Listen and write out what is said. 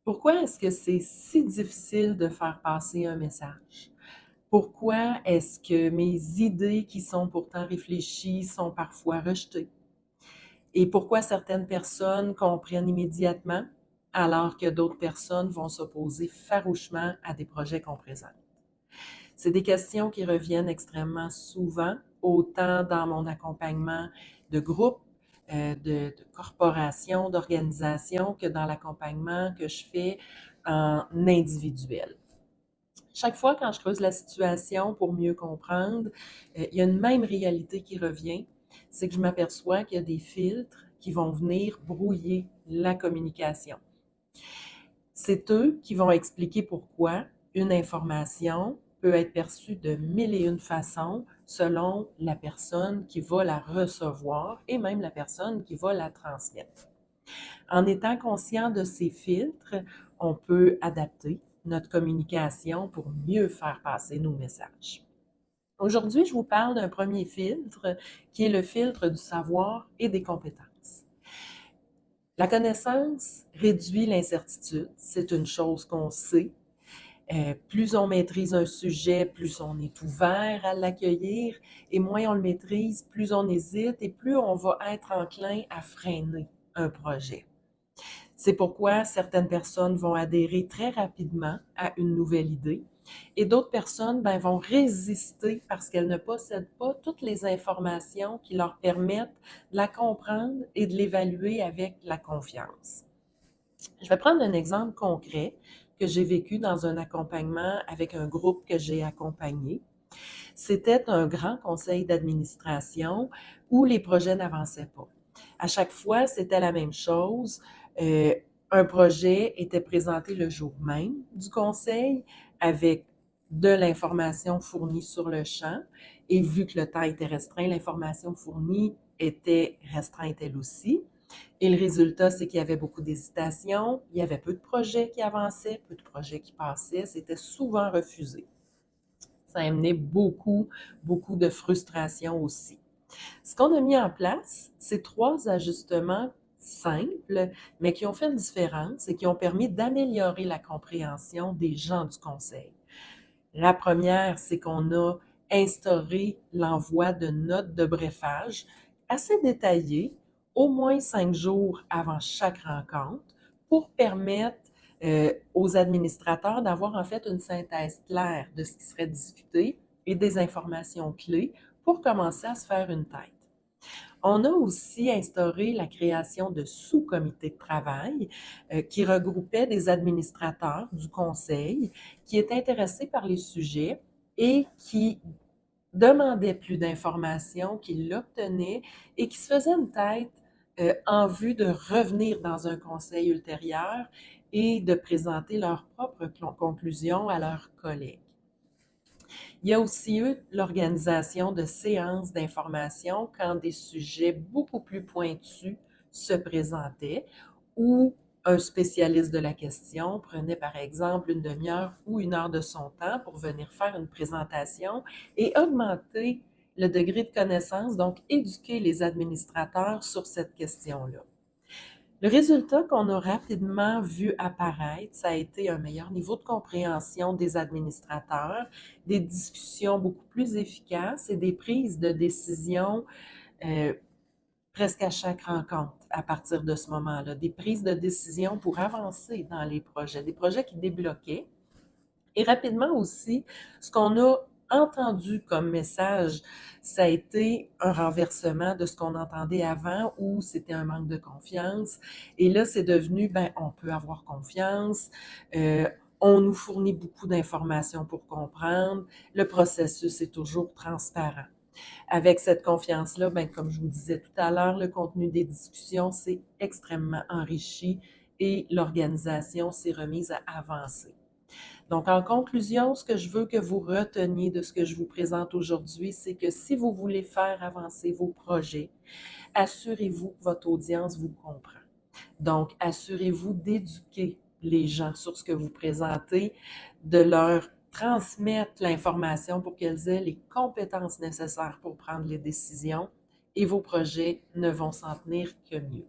Pourquoi est-ce que c'est si difficile de faire passer un message? Pourquoi est-ce que mes idées qui sont pourtant réfléchies sont parfois rejetées? Et pourquoi certaines personnes comprennent immédiatement alors que d'autres personnes vont s'opposer farouchement à des projets qu'on présente? C'est des questions qui reviennent extrêmement souvent, autant dans mon accompagnement de groupe, de corporations, d'organisations, que dans l'accompagnement que je fais en individuel. Chaque fois quand je creuse la situation pour mieux comprendre, il y a une même réalité qui revient, c'est que je m'aperçois qu'il y a des filtres qui vont venir brouiller la communication. C'est eux qui vont expliquer pourquoi une information peut être perçue de mille et une façons selon la personne qui va la recevoir et même la personne qui va la transmettre. En étant conscient de ces filtres, on peut adapter notre communication pour mieux faire passer nos messages. Aujourd'hui, je vous parle d'un premier filtre qui est le filtre du savoir et des compétences. La connaissance réduit l'incertitude, c'est une chose qu'on sait. Plus on maîtrise un sujet, plus on est ouvert à l'accueillir, et moins on le maîtrise, plus on hésite et plus on va être enclin à freiner un projet. C'est pourquoi certaines personnes vont adhérer très rapidement à une nouvelle idée et d'autres personnes vont résister parce qu'elles ne possèdent pas toutes les informations qui leur permettent de la comprendre et de l'évaluer avec la confiance. Je vais prendre un exemple concret que j'ai vécu dans un accompagnement avec un groupe que j'ai accompagné. C'était un grand conseil d'administration où les projets n'avançaient pas. À chaque fois, c'était la même chose. Euh, un projet était présenté le jour même du conseil avec de l'information fournie sur le champ. Et vu que le temps était restreint, l'information fournie était restreinte elle aussi. Et le résultat, c'est qu'il y avait beaucoup d'hésitations, il y avait peu de projets qui avançaient, peu de projets qui passaient, c'était souvent refusé. Ça a amené beaucoup de frustration aussi. Ce qu'on a mis en place, c'est 3 ajustements simples, mais qui ont fait une différence et qui ont permis d'améliorer la compréhension des gens du conseil. La première, c'est qu'on a instauré l'envoi de notes de briefage assez détaillées, au moins 5 jours avant chaque rencontre, pour permettre aux administrateurs d'avoir en fait une synthèse claire de ce qui serait discuté et des informations clés pour commencer à se faire une tête. On a aussi instauré la création de sous-comités de travail qui regroupaient des administrateurs du conseil qui étaient intéressés par les sujets et qui demandaient plus d'informations, qui l'obtenaient et qui se faisaient une tête en vue de revenir dans un conseil ultérieur et de présenter leurs propres conclusions à leurs collègues. Il y a aussi eu l'organisation de séances d'information quand des sujets beaucoup plus pointus se présentaient ou un spécialiste de la question prenait par exemple une demi-heure ou une heure de son temps pour venir faire une présentation et augmenter le degré de connaissance, donc éduquer les administrateurs sur cette question-là. Le résultat qu'on a rapidement vu apparaître, ça a été un meilleur niveau de compréhension des administrateurs, des discussions beaucoup plus efficaces et des prises de décision euh, presque à chaque rencontre à partir de ce moment-là, des prises de décision pour avancer dans les projets, des projets qui débloquaient. Et rapidement aussi, ce qu'on a entendu comme message, ça a été un renversement de ce qu'on entendait avant où c'était un manque de confiance. Et là, c'est devenu, on peut avoir confiance, euh, on nous fournit beaucoup d'informations pour comprendre, le processus est toujours transparent. Avec cette confiance-là, comme je vous disais tout à l'heure, le contenu des discussions s'est extrêmement enrichi et l'organisation s'est remise à avancer. Donc, en conclusion, ce que je veux que vous reteniez de ce que je vous présente aujourd'hui, c'est que si vous voulez faire avancer vos projets, assurez-vous que votre audience vous comprend. Donc, assurez-vous d'éduquer les gens sur ce que vous présentez, de leur transmettre l'information pour qu'elles aient les compétences nécessaires pour prendre les décisions et vos projets ne vont s'en tenir que mieux.